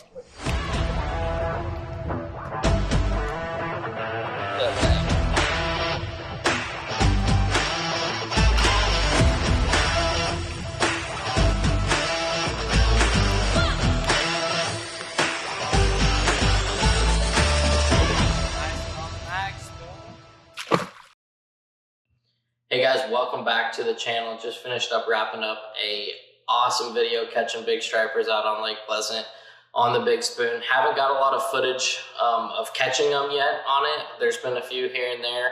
Hey guys, welcome back to the channel. Just finished up wrapping up a awesome video catching big stripers out on Lake Pleasant on the big spoon. Haven't got a lot of footage of catching them yet on it. There's been a few here and there,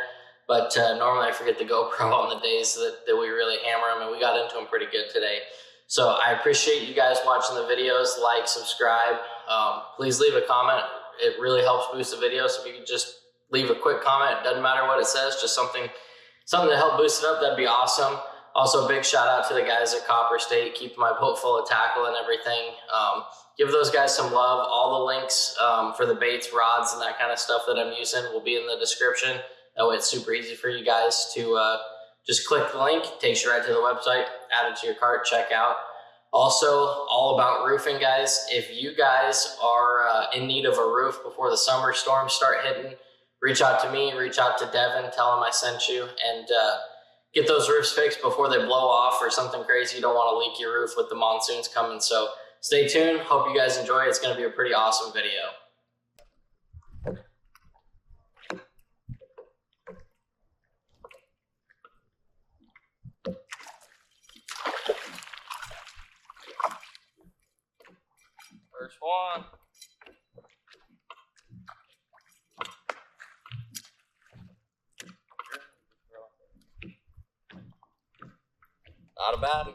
but normally I forget the GoPro on the days that we really hammer them, and we got into them pretty good today. So I appreciate you guys watching the videos. Like, subscribe, please leave a comment. It really helps boost the video, so if you could just leave a quick comment, doesn't matter what it says, just something to help boost it up, that'd be awesome. Also, big shout out to the guys at Copper State, keeping my boat full of tackle and everything. Give those guys some love. All the links for the baits, rods, and that kind of stuff that I'm using will be in the description. That way it's super easy for you guys to just click the link, takes you right to the website, add it to your cart, check out. Also, all about roofing, guys. If you guys are in need of a roof before the summer storms start hitting, reach out to me, reach out to Devin, tell him I sent you, and get those roofs fixed before they blow off or something crazy. You don't want to leak your roof with the monsoons coming. So stay tuned. Hope you guys enjoy. It's going to be a pretty awesome video. First one. Not a bad one.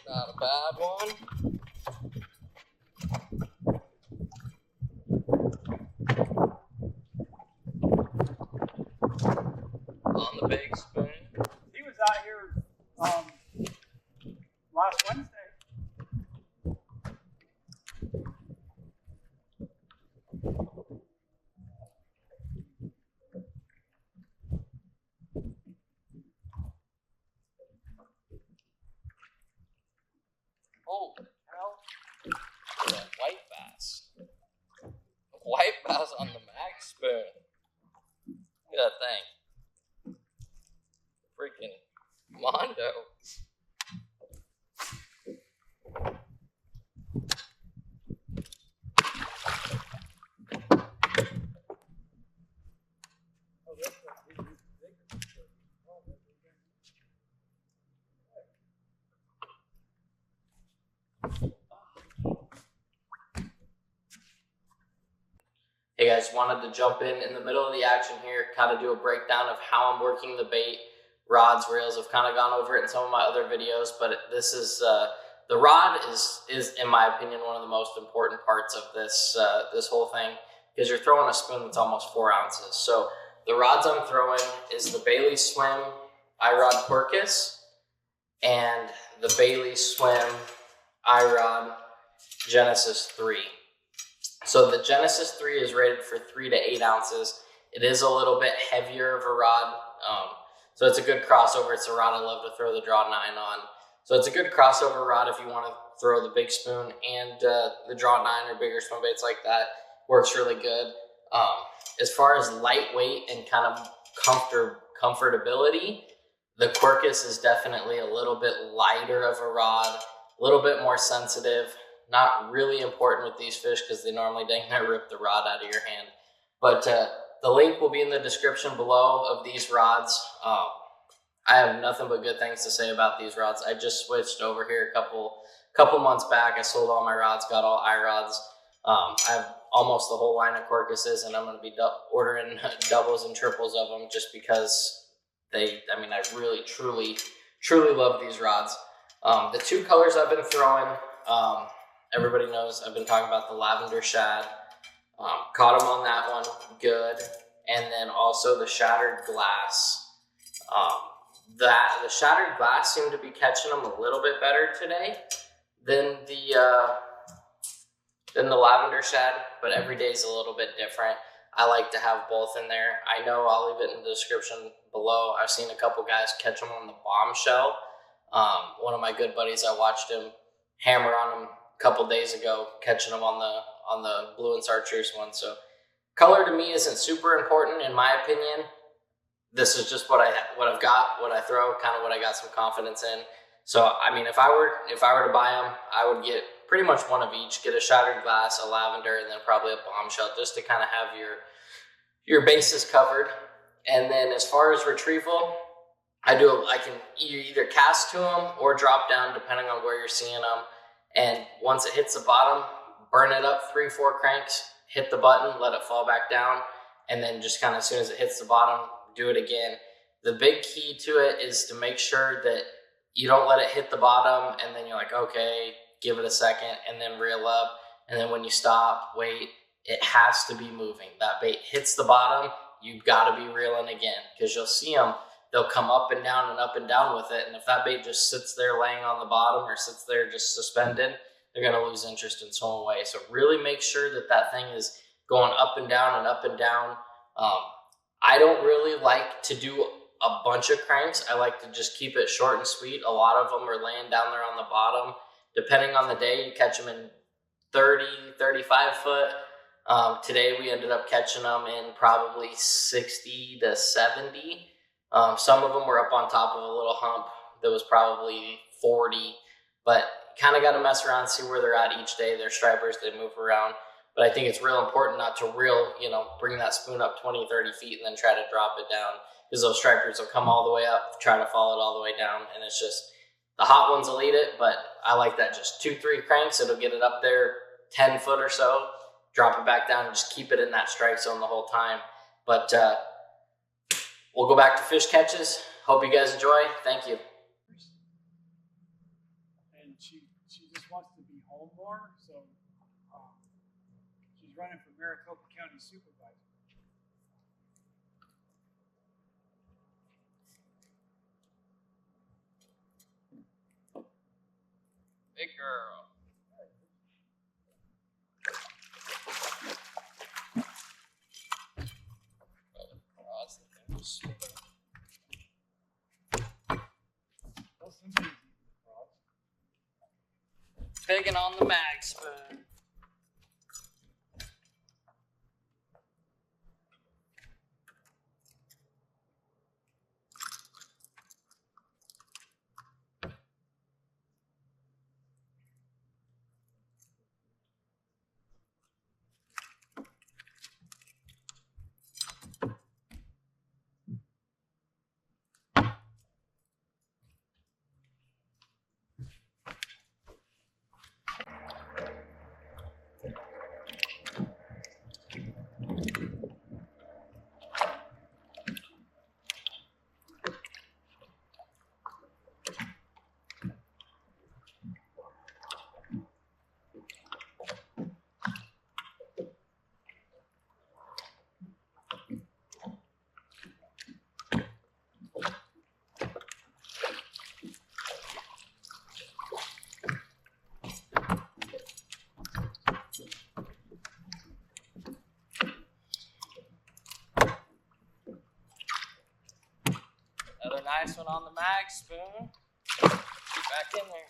Not a bad one. On the big spoon. He was out here last Wednesday. Holy cow. Yeah, white bass. White bass on the mag spoon. Look at that thing. Freaking Mondo. Hey guys, wanted to jump in the middle of the action here, kind of do a breakdown of how I'm working the bait, rods, reels. I've kind of gone over it in some of my other videos, but this is, the rod is in my opinion, one of the most important parts of this, this whole thing, because you're throwing a spoon that's almost 4 ounces. So the rods I'm throwing is the Bailey Swim Irod Quercus and the Bailey Swim Irod Genesis 3. So the Genesis 3 is rated for 3 to 8 ounces. It is a little bit heavier of a rod, so it's a good crossover. It's a rod I love to throw the Draw 9 on. So it's a good crossover rod if you want to throw the big spoon and the Draw 9 or bigger swim baits like that. Works really good. As far as lightweight and kind of comfortability, the Quercus is definitely a little bit lighter of a rod, a little bit more sensitive. Not really important with these fish because they normally dang near rip the rod out of your hand. But the link will be in the description below of these rods. I have nothing but good things to say about these rods. I just switched over here a couple months back. I sold all my rods, got all Irods. I have almost the whole line of Quercuses, and I'm going to be ordering doubles and triples of them just because I really, truly love these rods. The two colors I've been throwing, everybody knows I've been talking about the Lavender Shad. Caught them on that one good. and then also the shattered glass. The shattered glass seemed to be catching them a little bit better today than the lavender shad, but every day is a little bit different. I like to have both in there. I know I'll leave it in the description below. I've seen a couple guys catch them on the bombshell. One of my good buddies, I watched him hammer on them a couple days ago, catching them on the blue and chartreuse one. So color to me isn't super important in my opinion. This is just what I've got, what I throw, kind of what I got some confidence in. So I mean, if I were to buy them, I would get pretty much one of each. Get a shattered glass, a lavender, and then probably a bombshell, just to kind of have your bases covered. And then as far as retrieval, I can either cast to them or drop down depending on where you're seeing them. And once it hits the bottom, burn it up 3-4 cranks, hit the button, let it fall back down, and then just kind of as soon as it hits the bottom, do it again. The big key to it is to make sure that you don't let it hit the bottom and then you're like, okay, give it a second and then reel up. And then when you stop, wait, it has to be moving. That bait hits the bottom, you've got to be reeling again, because you'll see them, they'll come up and down with it. And if that bait just sits there laying on the bottom or sits there just suspended, they're going to lose interest and swim away. So really make sure that that thing is going up and down and up and down. I don't really like to do a bunch of cranks. I like to just keep it short and sweet. A lot of them are laying down there on the bottom. Depending on the day, you catch them in 30, 35 foot. Today we ended up catching them in probably 60 to 70. Some of them were up on top of a little hump that was probably 40, but kind of got to mess around, see where they're at each day. They're stripers, they move around. But I think it's real important not to bring that spoon up 20, 30 feet and then try to drop it down, because those stripers will come all the way up, try to follow it all the way down. And it's just, the hot ones will eat it, but I like that just 2-3 cranks. It'll get it up there 10 foot or so, drop it back down and just keep it in that strike zone the whole time. But we'll go back to fish catches. Hope you guys enjoy. Thank you. And she just wants to be home more, so she's running for Maricopa County Supervisor. Big girl. Pigging on the mag spoon. Another nice one on the mag spoon. Get back in there.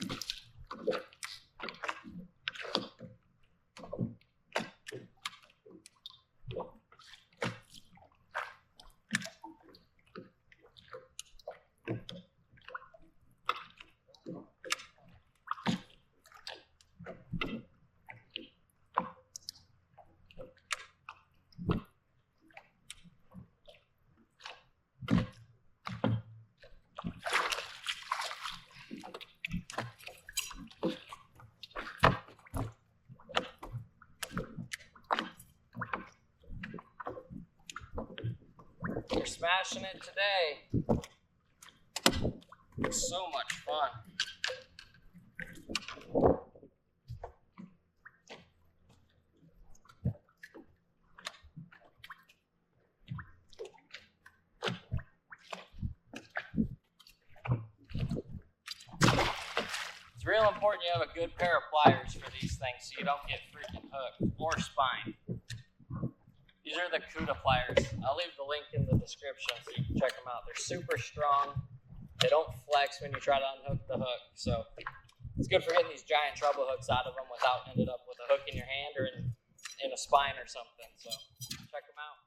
You're smashing it today. It's so much fun. real important you have a good pair of pliers for these things so you don't get freaking hooked or spined. These are the Cuda Pliers. I'll leave the link in the description so you can check them out. They're super strong. They don't flex when you try to unhook the hook. So it's good for getting these giant treble hooks out of them without ending up with a hook in your hand or in a spine or something. So check them out.